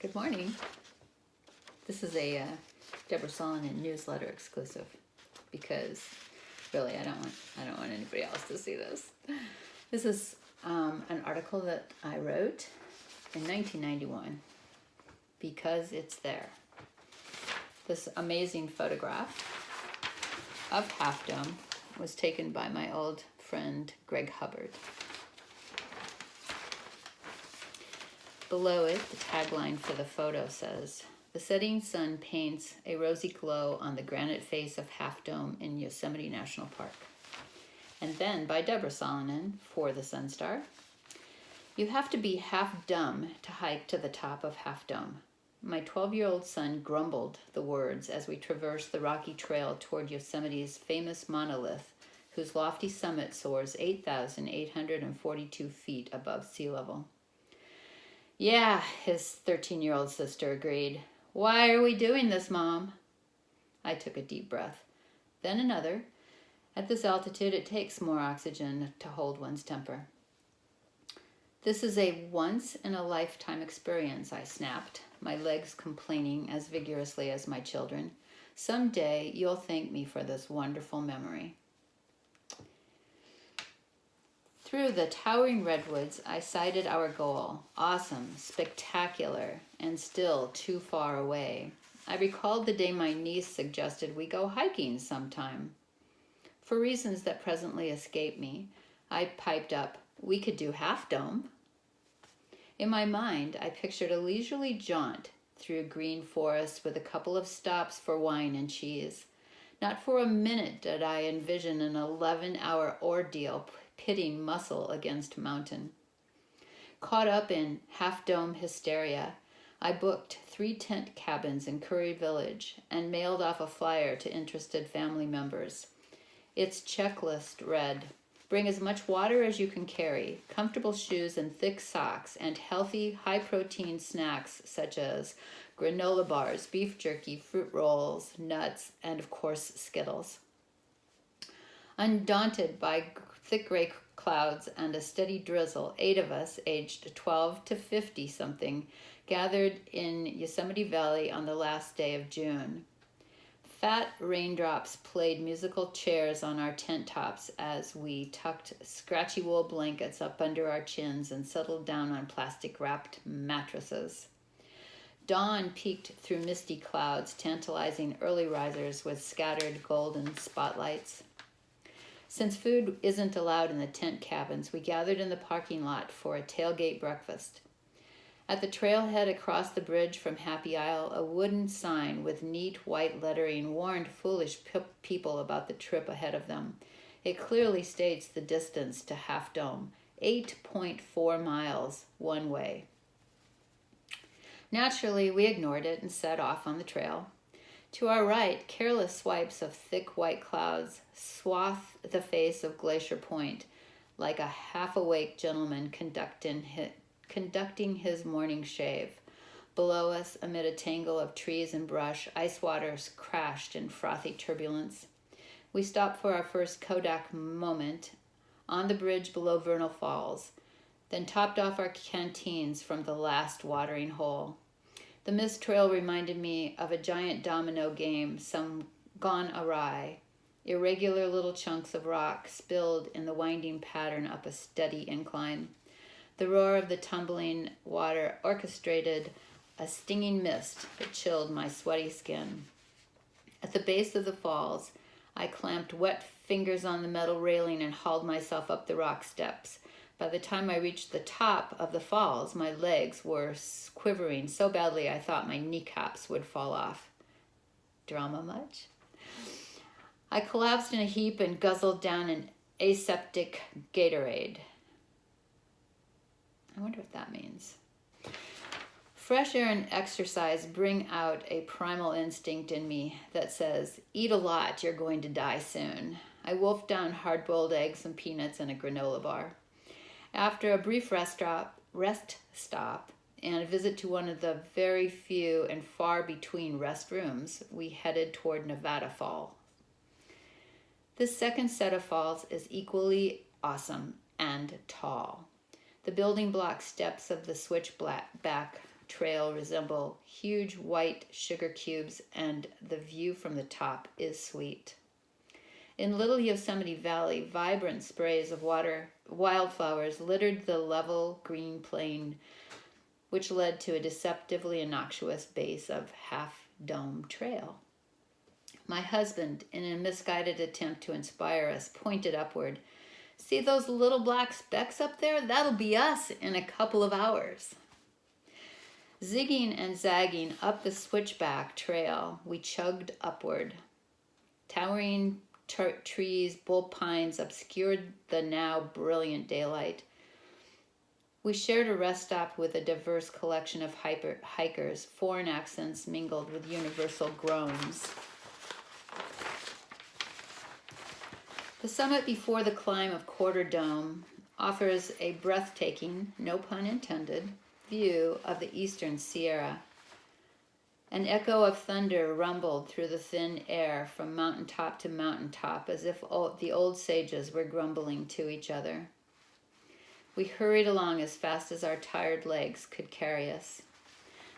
Good morning. This is a Debra Salonen newsletter exclusive because really I don't want anybody else to see this. This is an article that I wrote in 1991 because it's there. This amazing photograph of Half Dome was taken by my old friend Greg Hubbard. Below it, the tagline for the photo says, "The setting sun paints a rosy glow on the granite face of Half Dome in Yosemite National Park." And then by Debra Salonen for the Sunstar, "You have to be half dumb to hike to the top of Half Dome." My 12-year-old son grumbled the words as we traversed the rocky trail toward Yosemite's famous monolith, whose lofty summit soars 8,842 feet above sea level. "Yeah," his 13-year-old sister agreed. "Why are we doing this, Mom?" I took a deep breath, then another. At this altitude, it takes more oxygen to hold one's temper. "This is a once-in-a-lifetime experience," I snapped, my legs complaining as vigorously as my children. "Someday you'll thank me for this wonderful memory." Through the towering redwoods, I sighted our goal. Awesome, spectacular, and still too far away. I recalled the day my niece suggested we go hiking sometime. For reasons that presently escape me, I piped up, "We could do Half Dome." In my mind, I pictured a leisurely jaunt through green forests with a couple of stops for wine and cheese. Not for a minute did I envision an 11-hour ordeal pitting muscle against mountain. Caught up in Half Dome hysteria, I booked 3 tent cabins in Curry Village and mailed off a flyer to interested family members. Its checklist read, "Bring as much water as you can carry, comfortable shoes and thick socks, and healthy, high-protein snacks such as granola bars, beef jerky, fruit rolls, nuts, and of course Skittles." Undaunted by thick gray clouds and a steady drizzle, 8 of us, aged 12 to 50-something, gathered in Yosemite Valley on the last day of June. Fat raindrops played musical chairs on our tent tops as we tucked scratchy wool blankets up under our chins and settled down on plastic-wrapped mattresses. Dawn peeked through misty clouds, tantalizing early risers with scattered golden spotlights. Since food isn't allowed in the tent cabins, we gathered in the parking lot for a tailgate breakfast. At the trailhead across the bridge from Happy Isle, a wooden sign with neat white lettering warned foolish people about the trip ahead of them. It clearly states the distance to Half Dome, 8.4 miles one way. Naturally, we ignored it and set off on the trail. To our right, careless swipes of thick white clouds swathe the face of Glacier Point like a half-awake gentleman conducting his morning shave. Below us, amid a tangle of trees and brush, ice waters crashed in frothy turbulence. We stopped for our first Kodak moment on the bridge below Vernal Falls, then topped off our canteens from the last watering hole. The mist trail reminded me of a giant domino game, some gone awry. Irregular little chunks of rock spilled in the winding pattern up a steady incline. The roar of the tumbling water orchestrated a stinging mist that chilled my sweaty skin. At the base of the falls, I clamped wet fingers on the metal railing and hauled myself up the rock steps. By the time I reached the top of the falls, my legs were quivering so badly I thought my kneecaps would fall off. Drama much? I collapsed in a heap and guzzled down an aseptic Gatorade. I wonder what that means. Fresh air and exercise bring out a primal instinct in me that says, "Eat a lot, you're going to die soon." I wolfed down hard-boiled eggs and peanuts and a granola bar. After a brief rest stop and a visit to one of the very few and far between restrooms, we headed toward Nevada Falls. This second set of falls is equally awesome and tall. The building block steps of the switchback trail resemble huge white sugar cubes, and the view from the top is sweet. In Little Yosemite Valley, vibrant sprays of wildflowers littered the level green plain, which led to a deceptively innocuous base of Half Dome Trail. My husband, in a misguided attempt to inspire us, pointed upward. See those little black specks up there? That'll be us in a couple of hours. Zigging and zagging up the switchback trail, we chugged upward. Towering trees, bull pines obscured the now brilliant daylight. We shared a rest stop with a diverse collection of hikers, foreign accents mingled with universal groans. The summit before the climb of Quarter Dome offers a breathtaking, no pun intended, view of the eastern Sierra. An echo of thunder rumbled through the thin air from mountaintop to mountaintop, as if the old sages were grumbling to each other. We hurried along as fast as our tired legs could carry us.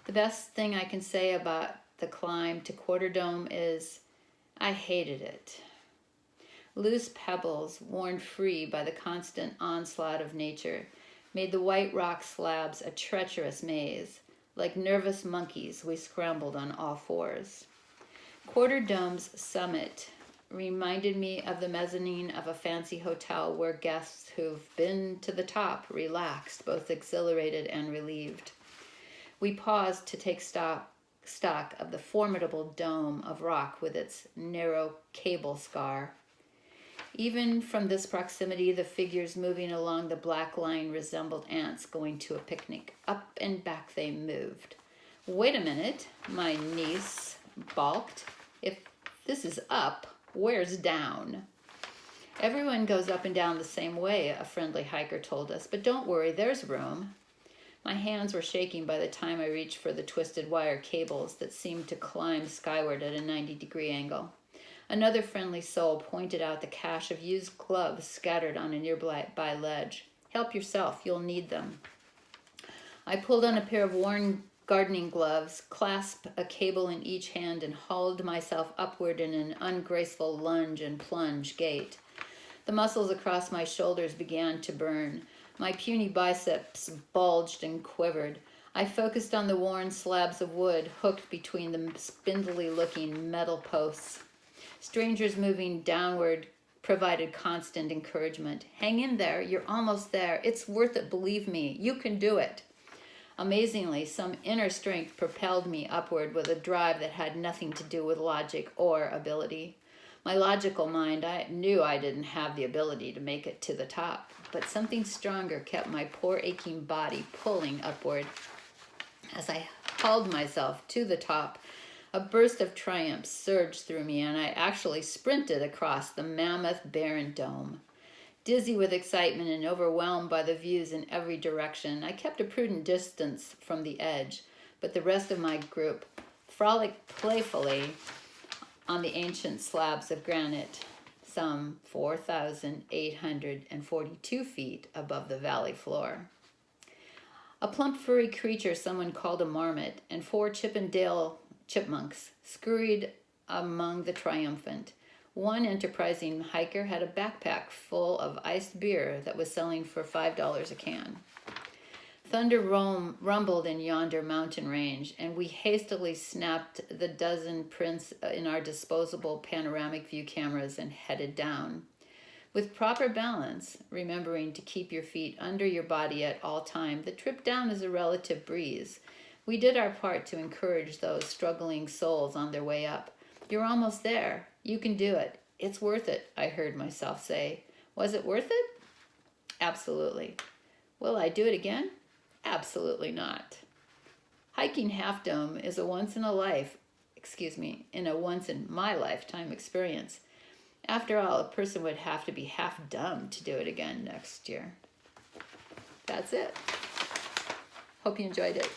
The best thing I can say about the climb to Quarter Dome is I hated it. Loose pebbles, worn free by the constant onslaught of nature, made the white rock slabs a treacherous maze. Like nervous monkeys, we scrambled on all fours. Quarter Dome's summit reminded me of the mezzanine of a fancy hotel where guests who've been to the top relaxed, both exhilarated and relieved. We paused to take stock of the formidable dome of rock with its narrow cable scar. Even from this proximity, the figures moving along the black line resembled ants going to a picnic. Up and back they moved. Wait a minute, my niece balked. If this is up, where's down? Everyone goes up and down the same way, a friendly hiker told us, but don't worry, there's room. My hands were shaking by the time I reached for the twisted wire cables that seemed to climb skyward at a 90-degree angle. Another friendly soul pointed out the cache of used gloves scattered on a nearby ledge. Help yourself, you'll need them. I pulled on a pair of worn gardening gloves, clasped a cable in each hand, and hauled myself upward in an ungraceful lunge and plunge gait. The muscles across my shoulders began to burn. My puny biceps bulged and quivered. I focused on the worn slabs of wood hooked between the spindly-looking metal posts. Strangers moving downward provided constant encouragement. Hang in there, you're almost there. It's worth it, believe me. You can do it. Amazingly, some inner strength propelled me upward with a drive that had nothing to do with logic or ability. My logical mind, I knew I didn't have the ability to make it to the top, but something stronger kept my poor aching body pulling upward. As I hauled myself to the top, a burst of triumph surged through me, and I actually sprinted across the mammoth barren dome. Dizzy with excitement and overwhelmed by the views in every direction, I kept a prudent distance from the edge, but the rest of my group frolicked playfully on the ancient slabs of granite, some 4,842 feet above the valley floor. A plump furry creature someone called a marmot and 4 Chippendale chipmunks scurried among the triumphant. One enterprising hiker had a backpack full of iced beer that was selling for $5 a can. Thunder rumbled in yonder mountain range, and we hastily snapped the dozen prints in our disposable panoramic view cameras and headed down. With proper balance, remembering to keep your feet under your body at all time, the trip down is a relative breeze. We did our part to encourage those struggling souls on their way up. You're almost there. You can do it. It's worth it, I heard myself say. Was it worth it? Absolutely. Will I do it again? Absolutely not. Hiking Half Dome is a once in my lifetime experience. After all, a person would have to be half dumb to do it again next year. That's it. Hope you enjoyed it.